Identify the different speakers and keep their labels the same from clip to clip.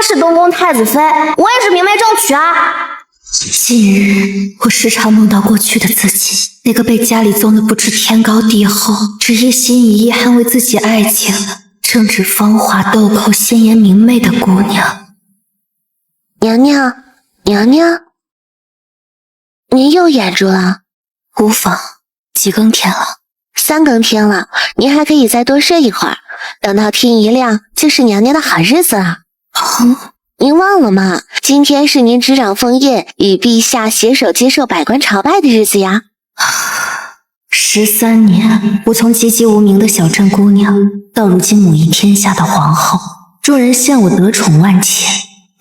Speaker 1: 她是东宫太子妃，我也是明媒正娶啊。
Speaker 2: 近日，我时常梦到过去的自己，那个被家里纵得不知天高地厚，只一心一意捍卫自己爱情，正值芳华豆蔻、鲜艳明媚的姑娘。
Speaker 3: 娘娘，娘娘，您又眼住了？
Speaker 2: 无妨，几更天了
Speaker 3: ？3更天了，您还可以再多睡一会儿，等到天一亮就是娘娘的好日子了。您忘了吗？今天是您执掌枫叶，与陛下携手接受百官朝拜的日子呀。
Speaker 2: 13年，我从籍籍无名的小镇姑娘，到如今母仪天下的皇后，众人羡我得宠万千，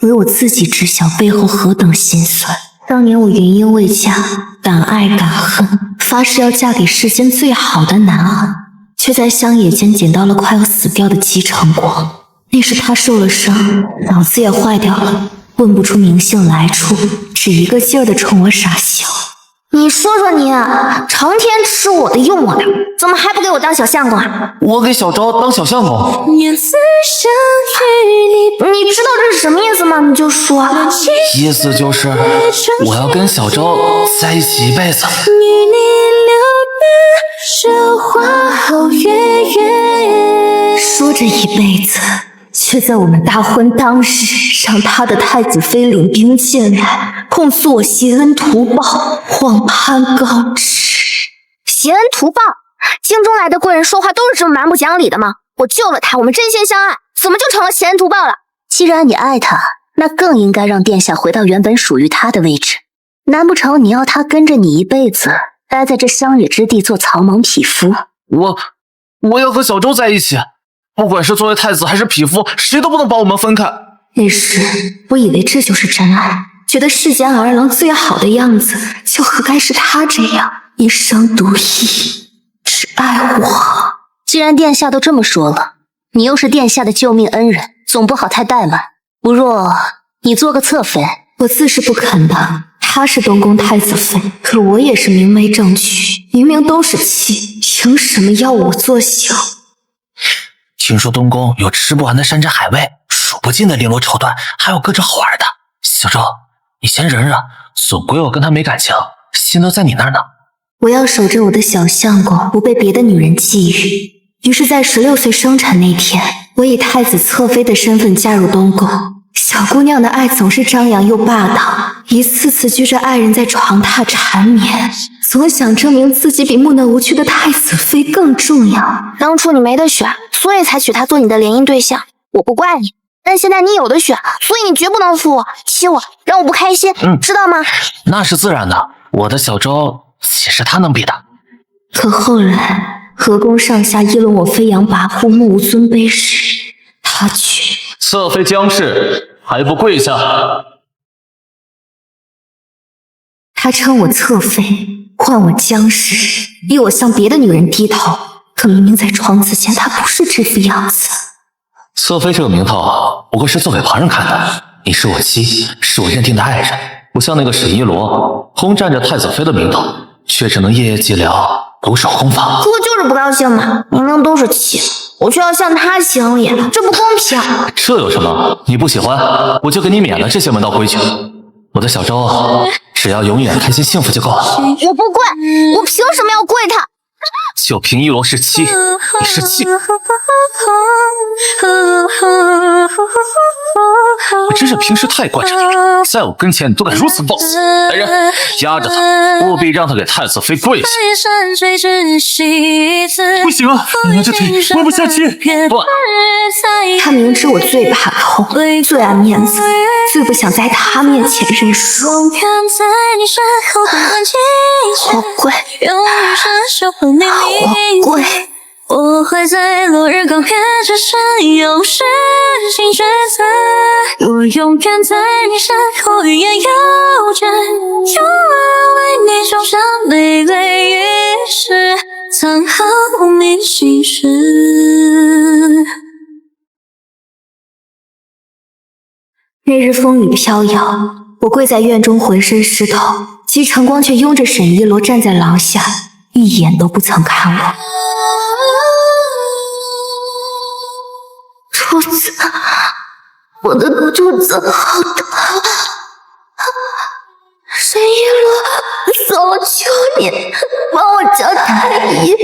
Speaker 2: 唯我自己知晓背后何等心酸。当年我云英未嫁，敢爱敢恨，发誓要嫁给世间最好的男儿，却在乡野间捡到了快要死掉的姬成国。那时他受了伤，脑子也坏掉了，问不出名姓来处，只一个劲儿地冲我傻笑。
Speaker 1: 你说说你，成天吃我的用我的，怎么还不给我当小相公啊？
Speaker 4: 我给小昭当小相公。
Speaker 1: 你知道这是什么意思吗？你就说。
Speaker 4: 意思就是我要跟小昭在一起一辈子。
Speaker 2: 说着一辈子，却在我们大婚当日，让他的太子妃领兵进来，控诉我挟恩图报，谎攀高枝。
Speaker 1: 挟恩图报？京中来的贵人说话都是这么蛮不讲理的吗？我救了他，我们真心相爱，怎么就成了挟恩图报了？
Speaker 3: 既然你爱他，那更应该让殿下回到原本属于他的位置。难不成你要他跟着你一辈子，待在这乡野之地做草莽匹夫？
Speaker 4: 我要和小周在一起，不管是作为太子还是匹夫，谁都不能把我们分开。
Speaker 2: 那时我以为这就是真爱，觉得世间儿郎最好的样子，就何该是他这样一生独一，只爱我。
Speaker 3: 既然殿下都这么说了，你又是殿下的救命恩人，总不好太怠慢。不若你做个侧妃。
Speaker 2: 我自是不肯的。她是东宫太子妃，可我也是明媒正娶，明明都是妻，凭什么要我做小？
Speaker 4: 听说东宫有吃不完的山珍海味，数不尽的绫罗绸缎，还有各种好玩的。小周，你先忍忍，总归我跟他没感情，心都在你那儿呢。
Speaker 2: 我要守着我的小相公，不被别的女人觊觎。于是，在16岁生产那天，我以太子侧妃的身份嫁入东宫。小姑娘的爱总是张扬又霸道，一次次拘着爱人在床榻缠绵，总想证明自己比木讷无趣的太子妃更重要。
Speaker 1: 当初你没得选，所以才娶她做你的联姻对象，我不怪你。但现在你有的选，所以你绝不能负我、欺我，让我不开心，知道吗？
Speaker 4: 那是自然的，我的小周岂是他能比的？
Speaker 2: 可后来，河宫上下议论我飞扬跋扈、目无尊卑时，他却……
Speaker 4: 侧妃将至，还不跪下？
Speaker 2: 他称我侧妃，唤我将士，逼我向别的女人低头。可明明在床子前，他不是这副样子。
Speaker 4: 侧妃这个名头，不过是做给旁人看的。你是我妻，是我认定的爱人，不像那个沈一罗，轰占着太子妃的名头，却只能夜夜寂寥，独守空房。
Speaker 1: 可我就是不高兴嘛，明明都是妻，我却要向他行礼，这不公平。
Speaker 4: 这有什么？你不喜欢，我就给你免了这些门道规矩。我的小周，只要永远开心幸福就够了。
Speaker 1: 我不跪，我凭什么要跪他？
Speaker 4: 就凭一罗是妻，你是妻。我真是平时太惯着你了，在我跟前你都敢如此放肆。来人，压着他，务必让他给太子妃跪下。不行啊，你这腿弯不下去。不，
Speaker 2: 他明知我最怕痛，最爱面子，最不想在他面前认输。我跪，我跪。
Speaker 5: 我会在落日刚灭之前，用实心抉择。我永远在你身后，欲言又止，用爱为你种下美丽于世，藏好你心事。
Speaker 2: 那日风雨飘摇，我跪在院中，浑身湿透。姬承光却拥着沈一罗站在廊下，一眼都不曾看我。主子，
Speaker 1: 我的肚子好疼。沈一罗，算我求你，帮我叫太医。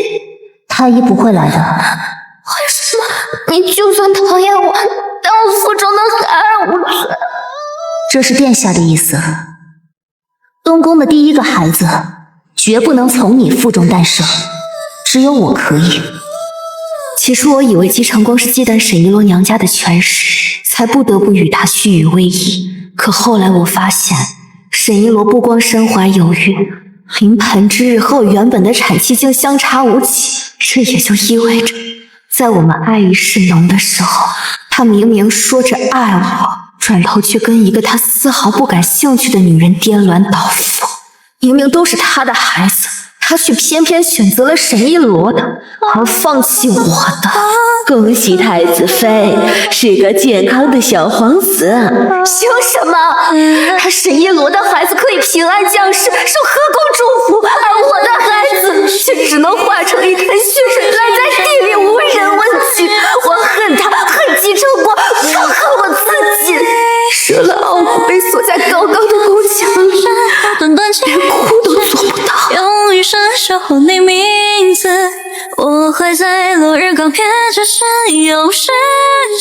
Speaker 2: 太医不会来的。
Speaker 1: 为什么？你就算讨厌我，但我腹中的孩儿无罪。
Speaker 2: 这是殿下的意思。东宫的第一个孩子，绝不能从你腹中诞生，只有我可以。起初我以为姬承光是忌惮沈一罗娘家的权势，才不得不与他虚与委蛇。可后来我发现，沈一罗不光身怀有孕，临盆之日和我原本的产期竟相差无几。这也就意味着，在我们爱意势浓的时候，他明明说着爱我，转头却跟一个他丝毫不感兴趣的女人颠鸾倒凤。明明都是他的孩子，他却偏偏选择了沈一罗的，而放弃我的。
Speaker 3: 恭喜太子妃是个健康的小皇子。
Speaker 2: 凭什么？他沈一罗的孩子可以平安降世，受河宫祝福，而我的孩子却只能化成一滩血水，赖在地里无人问津。我恨他，恨姬承光，更恨我自己。折了傲骨，被锁在高高的宫墙里，连哭都做不到。
Speaker 5: 用余生守候你名字，我会在落日刚撇之时，永世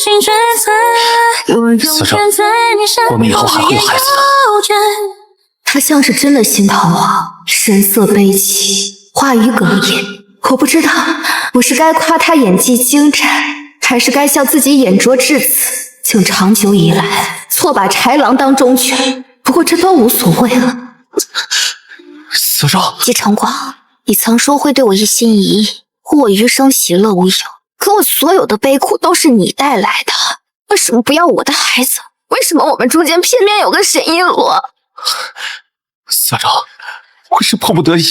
Speaker 5: 心决策。我永远在你身后，
Speaker 4: 我们以后还会有孩子的。
Speaker 2: 他像是真的心疼我，神色悲戚，话语哽咽。我不知道，我是该夸他演技精湛，还是该笑自己眼拙至此，竟长久以来错把豺狼当忠犬。不过这都无所谓了。
Speaker 4: 小昭，
Speaker 1: 姬承光，你曾说会对我一心一意，护我余生喜乐无忧，可我所有的悲苦都是你带来的。为什么不要我的孩子？为什么我们中间偏偏有个沈一罗？
Speaker 4: 小昭，我是迫不得已。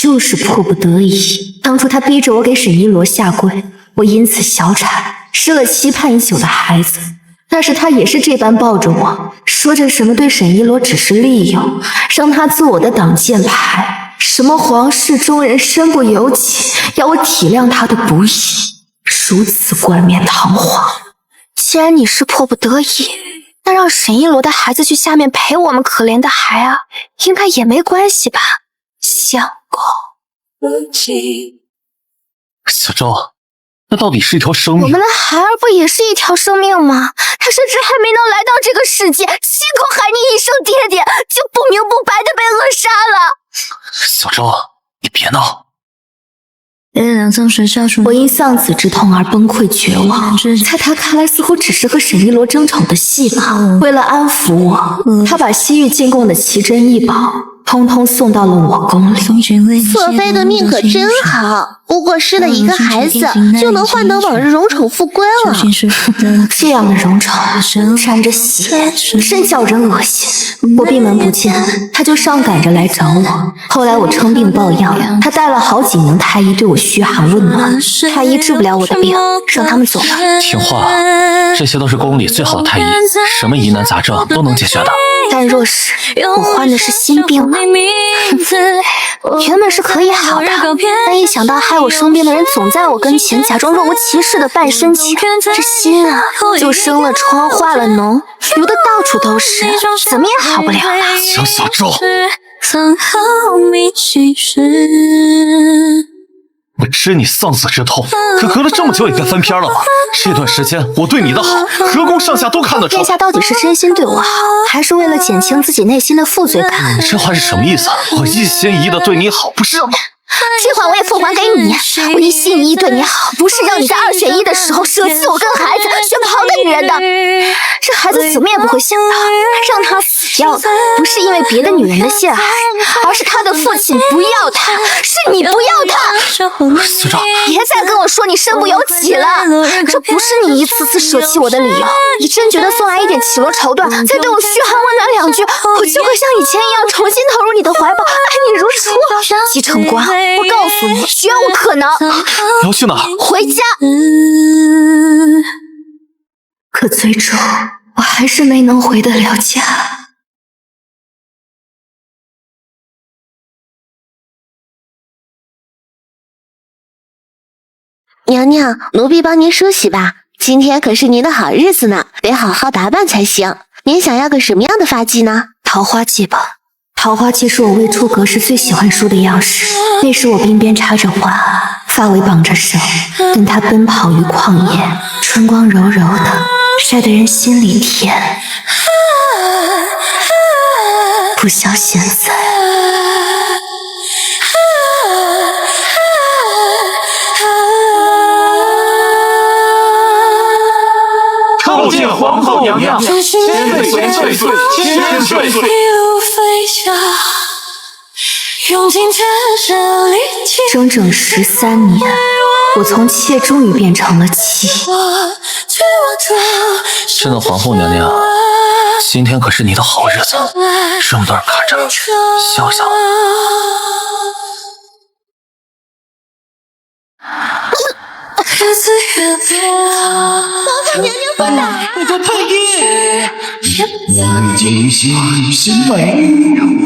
Speaker 2: 又是迫不得已。当初他逼着我给沈一罗下跪，我因此小产，失了期盼已久的孩子。但是他也是这般抱着我，说着什么对沈一罗只是利诱，让他做我的挡箭牌，什么皇室中人身不由己，要我体谅他的不易，如此冠冕堂皇。
Speaker 1: 既然你是迫不得已，那让沈一罗的孩子去下面陪我们可怜的孩儿，应该也没关系吧？相公，
Speaker 4: 小昭，那到底是一条生命。
Speaker 1: 我们的孩儿不也是一条生命吗？他甚至还没能来到这个世界，亲口喊你一声爹爹，就不明不白的被扼杀了。
Speaker 4: 小昭，你别闹。
Speaker 5: 月亮总是照出
Speaker 2: 我因丧子之痛而崩溃绝望，在他看来似乎只是和沈一罗争宠的戏码。为了安抚我，他把西域进贡的奇珍异宝通通送到了我宫里。
Speaker 3: 侧妃的命可真好，不过失了一个孩子，就能换得往日荣宠复归了。
Speaker 2: 这样的荣宠沾着血，真叫人恶心。我闭门不见，他就上赶着来找我。后来我称病抱恙，他带了好几名太医对我嘘寒问暖。
Speaker 1: 太医治不了我的病，让他们走吧。
Speaker 4: 听话，这些都是宫里最好的太医，什么疑难杂症都能解决的。
Speaker 1: 但若是我患的是心病呢？原本是可以好的，但一想到害我生病的人总在我跟前假装若无其事的扮深情，这心啊就生了疮，化了脓，流的到处都是，怎么也好不了了。
Speaker 4: 行，小昭，
Speaker 5: 藏好你心事。
Speaker 4: 我知你丧子之痛，可隔了这么久也该翻篇了吧？这段时间我对你的好，河宫上下都看得出。
Speaker 1: 殿下到底是真心对我好，还是为了减轻自己内心的负罪感？
Speaker 4: 你这话是什么意思？我一心一意的对你好，不是吗？
Speaker 1: 这话我也奉还给你，我一心一意对你好，不是让你在2选1的时候舍弃我跟孩子，选旁个女人的。这孩子怎么也不会想到，让他死掉的不是因为别的女人的陷害，而是他的父亲不要他，是你不要他。
Speaker 4: 小昭，
Speaker 1: 别再跟我说你身不由己了，这不是你一次次舍弃我的理由。你真觉得送来一点绮罗绸缎，再对我嘘寒问暖2句，我就会像以前一样重新投入你的怀抱，爱你如初？姬承光，我告诉你，绝无可能。
Speaker 4: 你要去哪？
Speaker 1: 回家。
Speaker 2: 可最终我还是没能回得了家。
Speaker 3: 娘娘，奴婢帮您梳洗吧。今天可是您的好日子呢，得好好打扮才行。您想要个什么样的发髻呢？
Speaker 2: 桃花髻吧。桃花髻是我未出阁时最喜欢梳的样式，那时我鬓边插着花，发尾绑着绳，跟他奔跑于旷野，春光柔柔的，晒得人心里甜。不像现在。
Speaker 6: 叩见皇后娘娘，千岁千岁千岁！
Speaker 2: 整整13年，我从妾终于变成了妻。
Speaker 4: 真的皇后娘娘，今天可是你的好日子，这么多人看着，笑笑。
Speaker 3: 皇后娘娘不打！
Speaker 6: 我叫太医。我今心心美，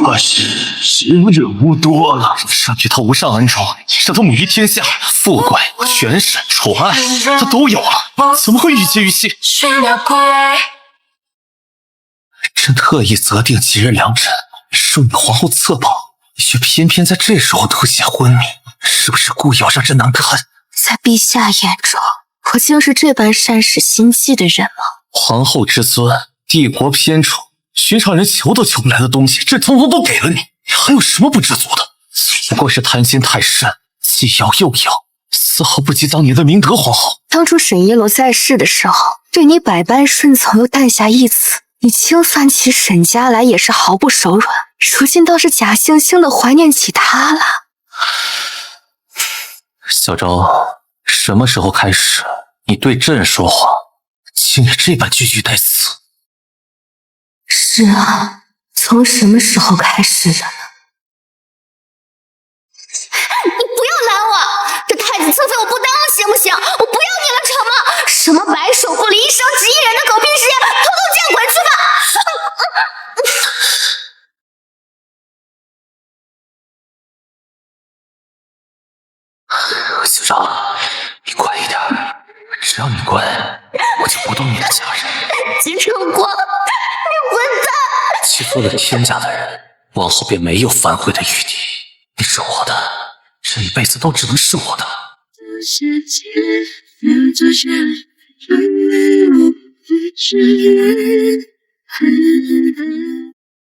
Speaker 6: 我是时日无多了。
Speaker 4: 上去他无上恩宠，让他母仪天下，富贵、权势、宠爱，他都有了，怎么会郁结于心？朕特意择定吉日良辰，授你皇后册宝，你却偏偏在这时候突显昏迷，是不是故意要让朕难堪？
Speaker 2: 在陛下眼中，我竟是这般善使心计的人吗？
Speaker 4: 皇后之尊，帝国偏宠，寻常人求都求不来的东西，这通通都给了你，你还有什么不知足的？不过是贪心太甚，既要又要，丝毫不及当年的明德皇后。
Speaker 2: 当初沈一楼在世的时候，对你百般顺从又诞下一子，你清算起沈家来也是毫不手软，如今倒是假惺惺的怀念起他了。
Speaker 4: 小昭，什么时候开始你对朕说话竟然这般句句带刺？
Speaker 2: 是啊，从什么时候开始的呢？
Speaker 1: 你不要拦我！这太子侧妃我不当了行不行？我不要你了成吗？什么白首不离1生只一人的狗屁誓言，统统见滚去吧！
Speaker 4: 小昭，你乖一点，只要你乖，我就不动你的家人。
Speaker 1: 金城国，你混蛋！
Speaker 4: 欺负了天下的人，往后便没有反悔的余地。你是我的，这一辈子都只能是我的。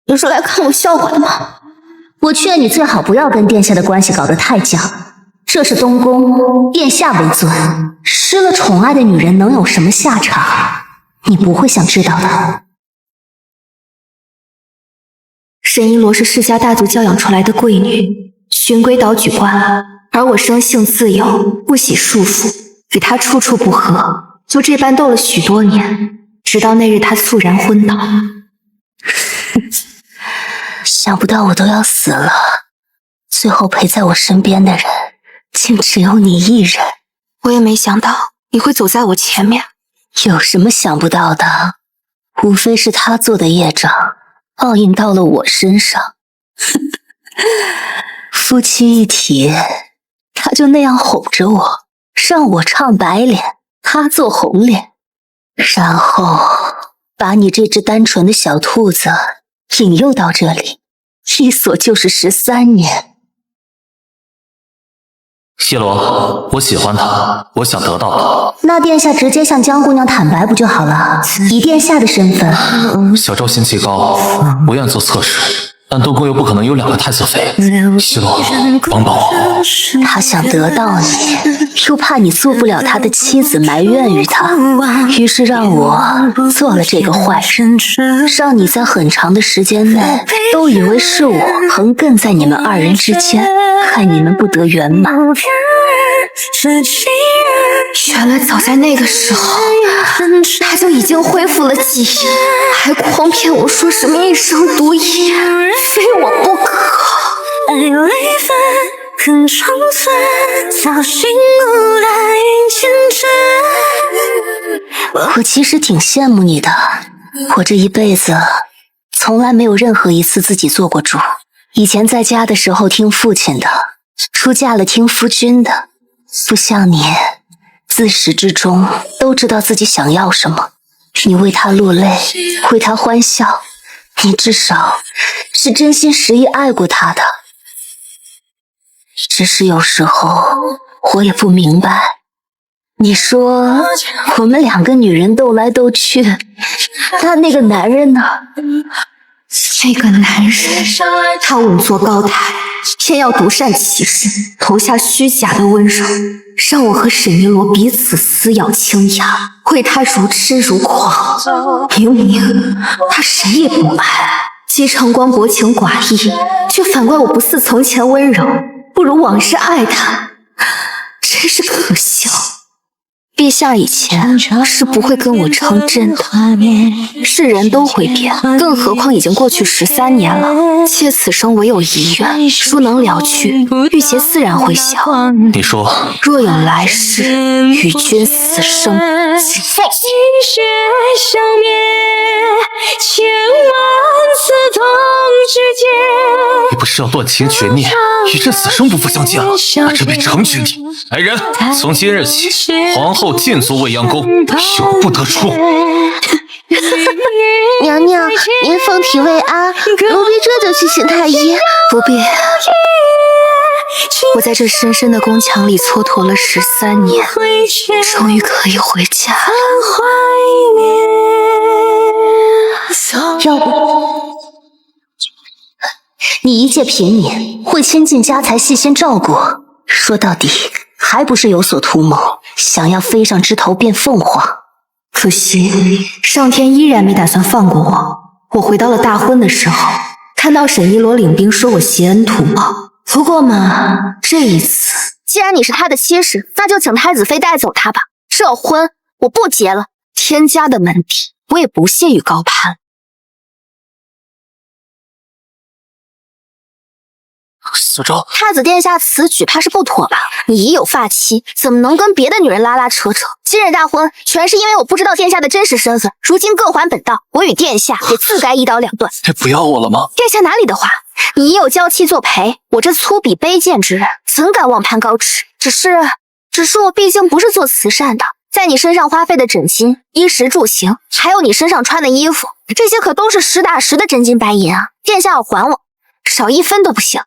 Speaker 1: 你是来看我笑话的吗？
Speaker 2: 我劝你最好不要跟殿下的关系搞得太僵。这是东宫，殿下为尊，失了宠爱的女人能有什么下场？你不会想知道的。沈一罗是世家大族教养出来的贵女，循规蹈矩惯了，而我生性自由，不喜束缚，与她处处不和，就这般斗了许多年，直到那日她猝然昏倒。想不到我都要死了，最后陪在我身边的人竟只有你一人。我也没想到你会走在我前面。有什么想不到的？无非是他做的业障，报应到了我身上。夫妻一体，他就那样哄着我，让我唱白脸，他做红脸，然后把你这只单纯的小兔子引诱到这里，一锁就是13年。
Speaker 4: 叶罗，我喜欢他，我想得到他。
Speaker 2: 那殿下直接向江姑娘坦白不就好了？以殿下的身份，
Speaker 4: 小昭心气高，不愿做侧室，但东宫又不可能有2个太子妃。叶罗，帮帮我。
Speaker 2: 他想得到你，又怕你做不了他的妻子，埋怨于他，于是让我做了这个坏人，让你在很长的时间内都以为是我横亘在你们2人之间，害你们不得圆满。原来早在那个时候，他就已经恢复了记忆，还诓骗我说什么1生独一，非我不可。
Speaker 5: 爱有一份很纯粹，小心无来牵制。
Speaker 2: 我其实挺羡慕你的，我这一辈子从来没有任何一次自己做过主。以前在家的时候听父亲的，出嫁了听夫君的，不像你自始至终都知道自己想要什么。你为他落泪，为他欢笑，你至少是真心实意爱过他的。只是有时候我也不明白，你说我们2个女人斗来斗去，那个男人呢？
Speaker 1: 那个男人，他稳坐高台，偏要独善其身，投下虚假的温柔，让我和沈一罗彼此撕咬轻牙，为他如痴如狂。明明他谁也不爱，姬承光薄情寡义，却反怪我不似从前温柔，不如往日爱他，真是可笑。陛下以前是不会跟我成真的，是人都会变，更何况已经过去13年了。妾此生唯有一愿，书能了去，玉洁自然会晓。
Speaker 4: 你说，
Speaker 1: 若有来世，与君死生。
Speaker 4: 放肆！
Speaker 5: 消灭千万刺痛指尖。
Speaker 4: 你不是要断情绝念，与朕死生不复相见了？那朕便成全你。来人，从今日起，皇后禁足未央宫，永不得出。
Speaker 3: 娘娘，您凤体未安，奴婢这就去请太医。
Speaker 1: 不必，我在这深深的宫墙里蹉跎了13年，终于可以回家了。
Speaker 2: 要不你一介平民，会亲近家财，细心照顾，说到底还不是有所图谋，想要飞上枝头变凤凰。
Speaker 1: 可惜上天依然没打算放过我。我回到了大婚的时候，看到沈一罗领兵说我挟恩图报，不过嘛，这一次
Speaker 2: 既然你是他的妻室，那就请太子妃带走他吧。这婚我不结了，天家的门第我也不屑于高攀。
Speaker 4: 小昭，
Speaker 2: 太子殿下此举怕是不妥吧？你已有发妻，怎么能跟别的女人拉拉扯扯？今日大婚全是因为我不知道殿下的真实身份，如今各还本道，我与殿下也自该一刀两断。
Speaker 4: 不要我了吗？
Speaker 2: 殿下哪里的话，你已有娇妻作陪，我这粗鄙卑贱之人怎敢妄攀高枝？只是我毕竟不是做慈善的，在你身上花费的诊金、衣食住行，还有你身上穿的衣服，这些可都是实打实的真金白银啊！殿下要还我，少1分都不行。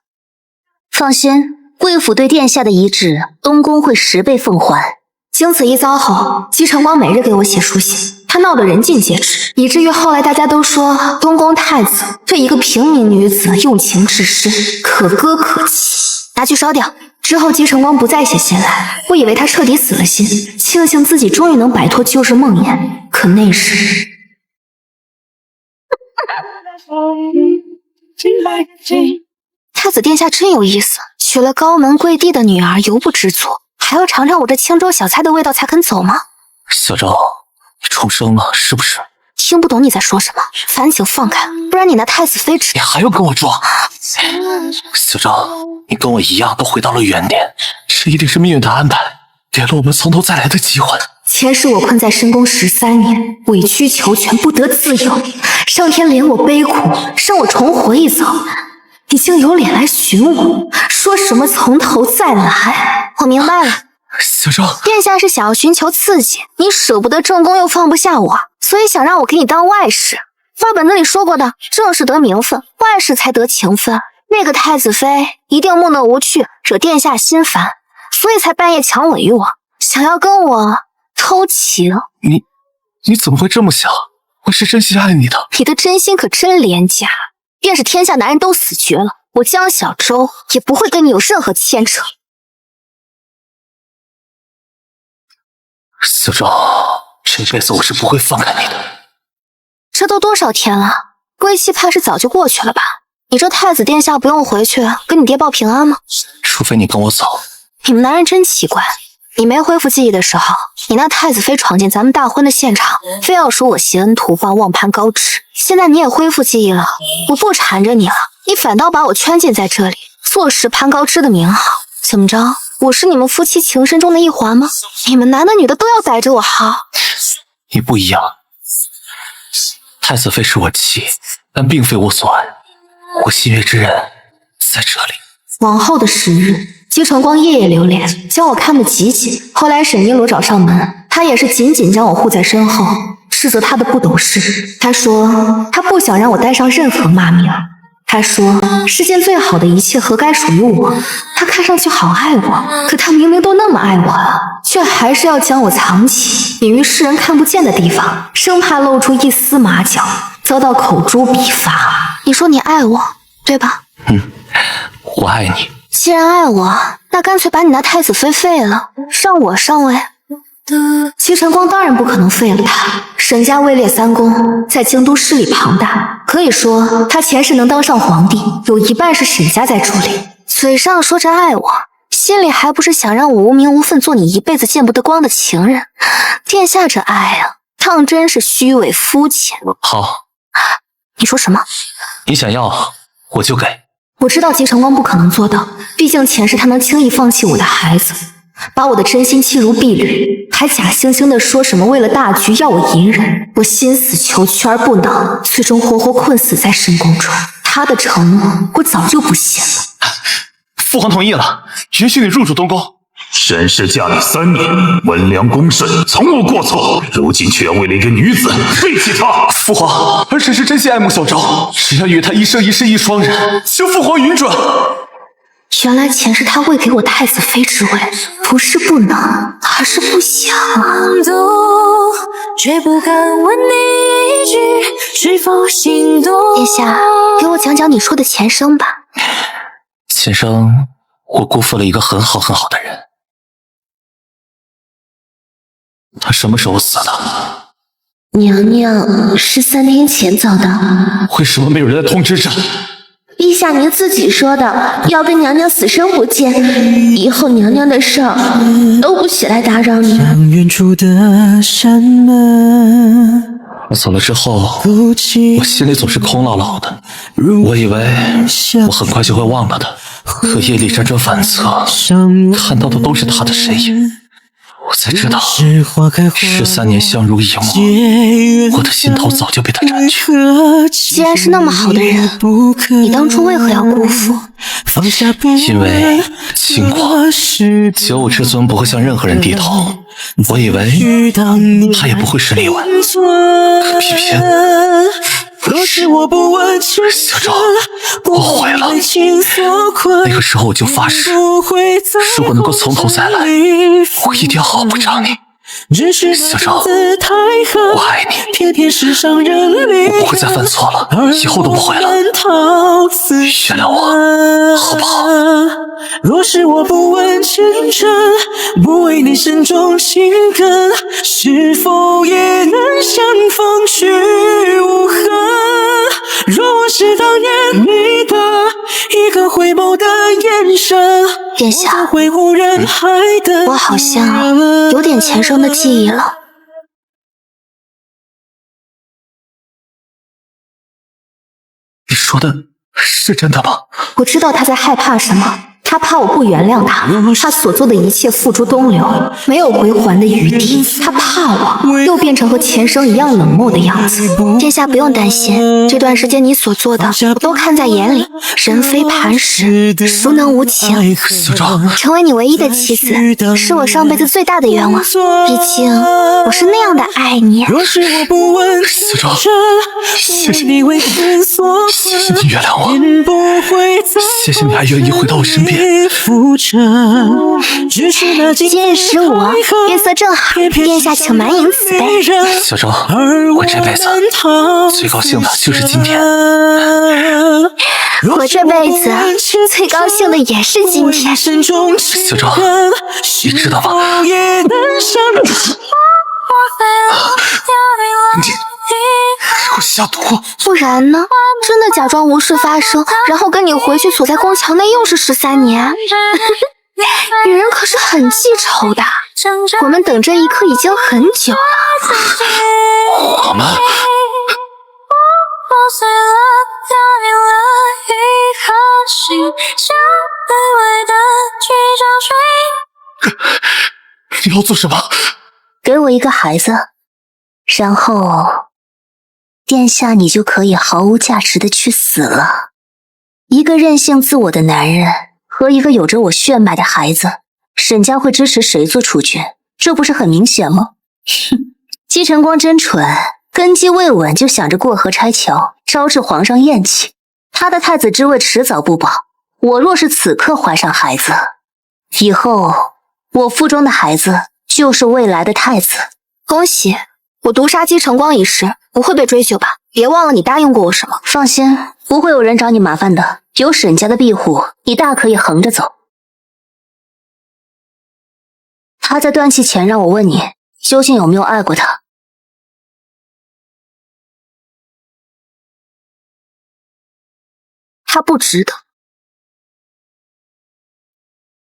Speaker 2: 放心，贵府对殿下的遗旨，东宫会10倍奉还。
Speaker 1: 经此一遭后，姬承光每日给我写书信，他闹得人尽皆知，以至于后来大家都说东宫太子对一个平民女子用情至深，可歌可泣。
Speaker 2: 拿去烧掉。
Speaker 1: 之后姬承光不再写信来，我以为他彻底死了心，庆幸自己终于能摆脱旧日梦魇。可那时
Speaker 2: 太子殿下真有意思，娶了高门贵地的女儿，犹不知足，还要尝尝我这清粥小菜的味道才肯走吗？
Speaker 4: 小昭，你重生了是不是？
Speaker 2: 听不懂你在说什么，烦请放开，不然你那太子妃
Speaker 4: 你还要跟我装？小昭，你跟我一样都回到了原点，这一定是命运的安排，给了我们从头再来的机会。
Speaker 1: 前世我困在深宫13年，委曲求全，不得自由，上天怜我悲苦，让我重活一遭。你竟有脸来寻我，说什么从头再来？
Speaker 2: 我明白了，
Speaker 4: 小昭，
Speaker 2: 殿下是想要寻求刺激，你舍不得正宫又放不下我，所以想让我给你当外室。话本子里说过的，正室得名分，外室才得情分。那个太子妃一定木讷无趣，惹殿下心烦，所以才半夜强吻于我，想要跟我偷情。
Speaker 4: 你怎么会这么想？我是真心爱你的。
Speaker 2: 你的真心可真廉价，便是天下男人都死绝了，我江小舟也不会跟你有任何牵扯。
Speaker 4: 小昭，这辈子我是不会放开你的。
Speaker 2: 这都多少天了，归期怕是早就过去了吧？你这太子殿下不用回去跟你爹报平安吗？
Speaker 4: 除非你跟我走。
Speaker 2: 你们男人真奇怪，你没恢复记忆的时候，你那太子妃闯进咱们大婚的现场，非要说我挟恩图报、妄攀高枝。现在你也恢复记忆了，我不缠着你了，你反倒把我圈禁在这里，坐实攀高枝的名号。怎么着？我是你们夫妻情深中的一环吗？你们男的女的都要逮着我薅。
Speaker 4: 你不一样，太子妃是我妻，但并非我所爱。我心悦之人在这里。
Speaker 1: 往后的10日，
Speaker 2: 姬晨光夜夜留恋，将我看得极紧。后来沈一罗找上门，他也是紧紧将我护在身后，斥责他的不懂事。他说他不想让我带上任何骂名。他说世间最好的一切何该属于我？他看上去好爱我，可他明明都那么爱我了，却还是要将我藏起，隐于世人看不见的地方，生怕露出一丝马脚，遭到口诛笔伐。
Speaker 1: 你说你爱我，对吧？
Speaker 4: 我爱你。
Speaker 1: 既然爱我，那干脆把你那太子妃废了，让我上位。
Speaker 2: 姬晨光当然不可能废了他。沈家位列三公，在京都势力庞大，可以说他前世能当上皇帝，有一半是沈家在主理。
Speaker 1: 嘴上说着爱我，心里还不是想让我无名无分做你一辈子见不得光的情人？殿下这爱啊，当真是虚伪肤浅。
Speaker 4: 好，
Speaker 1: 你说什么？
Speaker 4: 你想要我就给。
Speaker 2: 我知道姬晨光不可能做到，毕竟前世他能轻易放弃我的孩子，把我的真心弃如敝履，还假惺惺地说什么为了大局要我隐忍。我心死求去而不能，最终活活困死在深宫中。他的承诺我早就不信了。
Speaker 4: 父皇同意了，允许你入住东宫。
Speaker 6: 沈氏嫁你3年，温良恭顺，从无过错，如今却要为了一个女子废弃她。
Speaker 4: 父皇，儿臣是真心爱慕小昭，只要与他一生一世一双人，求父皇允准。
Speaker 2: 原来前世他会给我太子妃之位，不是不能，而是不想啊。
Speaker 5: 却不敢问你一句是否心动。
Speaker 1: 殿下，给我讲讲你说的前生吧。
Speaker 4: 前生我辜负了一个很好很好的人。他什么时候死的？
Speaker 3: 娘娘是3天前走的。
Speaker 4: 为什么没有人来通知朕？
Speaker 3: 陛下您自己说的，要跟娘娘死生不见，以后娘娘的事儿都不许来打扰你。
Speaker 5: 远处的山门，
Speaker 4: 我走了之后，我心里总是空落落的。我以为我很快就会忘了他，可夜里辗转反侧，看到的都是他的身影。我才知道，13年相濡以沫，我的心头早就被他占据。
Speaker 1: 既然是那么好的人，你当初为何要辜负？
Speaker 4: 因为轻狂，九五之尊不会向任何人低头。我以为他也不会是例外，可偏偏。小昭，我悔了。那个时候我就发誓，如果能够从头再来，我一定要好好补偿你。小昭，我爱你，我不会再犯错了，以后都不会了。原谅我，好不好？
Speaker 5: 若是我不问前尘，不为你深种情根，是否也能相逢去无痕？若我是当年你的一个回眸的眼神，
Speaker 1: 殿下，
Speaker 5: 挥舞人海的
Speaker 1: 我好像有点前生的记忆了。
Speaker 4: 你说的是真的吗？
Speaker 2: 我知道他在害怕什么，他怕我不原谅他，他所做的一切付诸东流，没有回还的余地。他怕我又变成和前生一样冷漠的样子。
Speaker 1: 殿下不用担心，这段时间你所做的我都看在眼里。人非磐石，孰能无情？
Speaker 4: 小昭，
Speaker 1: 成为你唯一的妻子，是我上辈子最大的愿望。毕竟我是那样的爱你。
Speaker 4: 小昭，谢谢你，谢谢你原谅我，谢谢你还愿意回到我身边。
Speaker 1: 今日15，月色正好，殿下请满饮此杯。
Speaker 4: 小昭，我这辈子最高兴的就是今天。
Speaker 1: 我这辈子最高兴的也是今天。
Speaker 4: 小昭，你知道吗？你给我下毒！
Speaker 1: 不然呢？真的假装无事发生，然后跟你回去锁在宫墙内又是13年。女人可是很记仇的，我们等这一刻已经很久了。
Speaker 4: 我们你要做什么？
Speaker 2: 给我一个孩子，然后殿下你就可以毫无价值的去死了。一个任性自我的男人
Speaker 1: 和一个有着我血脉的孩子，沈家会支持谁做储君？这不是很明显吗？哼，姬晨光真蠢，根基未稳就想着过河拆桥，招致皇上厌弃。他的太子之位迟早不保。我若是此刻怀上孩子，以后我腹中的孩子就是未来的太子。
Speaker 2: 恭喜，我毒杀姬晨光一事不会被追究吧？别忘了你答应过我什么。
Speaker 1: 放心，不会有人找你麻烦的。有沈家的庇护，你大可以横着走。他在断气前让我问你，究竟有没有爱过他？
Speaker 2: 他不值得。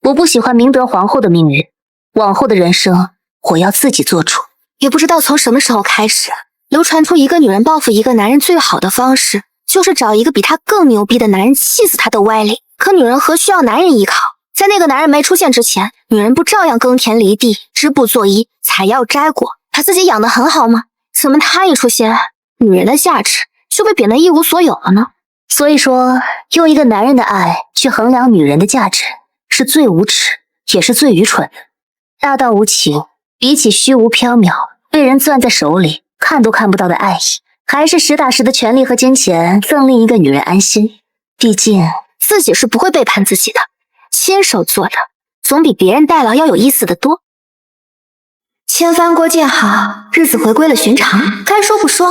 Speaker 1: 我不喜欢明德皇后的命运，往后的人生我要自己做主。
Speaker 2: 也不知道从什么时候开始，流传出一个女人报复一个男人最好的方式，就是找一个比她更牛逼的男人气死她的歪理。可女人何需要男人依靠？在那个男人没出现之前，女人不照样耕田犁地、织布做衣、采药摘果，把自己养得很好吗？怎么她一出现，女人的价值就被贬得一无所有了呢？
Speaker 1: 所以说，用一个男人的爱去衡量女人的价值，是最无耻，也是最愚蠢的。大道无情，比起虚无缥缈、被人攥在手里看都看不到的爱意，还是实打实的权力和金钱更令一个女人安心。毕竟
Speaker 2: 自己是不会背叛自己的，亲手做的总比别人代劳要有意思的多。千帆过界好，日子回归了寻常。该说不说，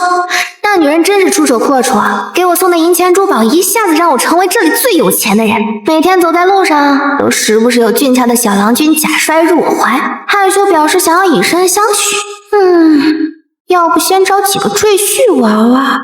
Speaker 2: 那女人真是出手阔绰，给我送的银钱珠宝一下子让我成为这里最有钱的人。每天走在路上，都时不时有俊俏的小郎君假摔入我怀，害羞表示想要以身相许。要不先找几个赘婿玩玩。